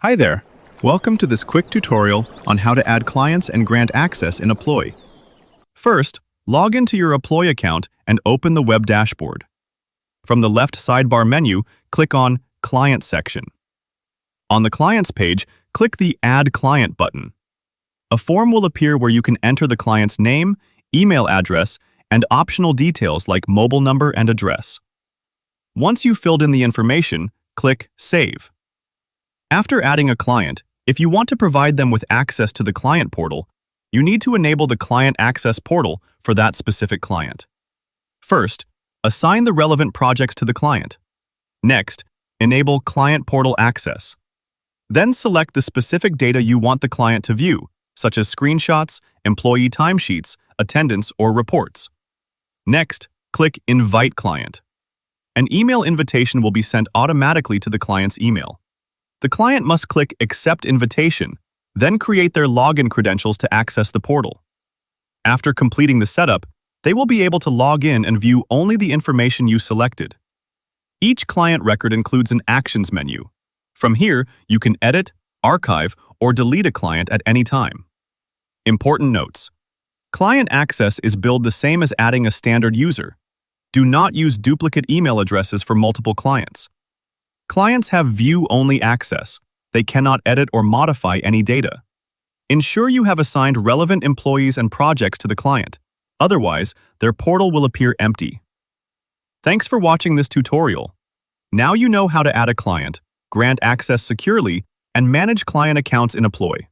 Hi there. Welcome to this quick tutorial on how to add clients and grant access in Apploye. First, log into your Apploye account and open the web dashboard. From the left sidebar menu, click on Client section. On the Clients page, click the Add Client button. A form will appear where you can enter the client's name, email address, and optional details like mobile number and address. Once you've filled in the information, click Save. After adding a client, if you want to provide them with access to the client portal, you need to enable the Client Access portal for that specific client. First, assign the relevant projects to the client. Next, enable Client Portal Access. Then select the specific data you want the client to view, such as screenshots, employee timesheets, attendance, or reports. Next, click Invite Client. An email invitation will be sent automatically to the client's email. The client must click Accept Invitation, then create their login credentials to access the portal. After completing the setup, they will be able to log in and view only the information you selected. Each client record includes an Actions menu. From here, you can edit, archive, or delete a client at any time. Important notes. Client access is billed the same as adding a standard user. Do not use duplicate email addresses for multiple clients. Clients have view-only access. They cannot edit or modify any data. Ensure you have assigned relevant employees and projects to the client. Otherwise, their portal will appear empty. Thanks for watching this tutorial. Now you know how to add a client, grant access securely, and manage client accounts in Apploye.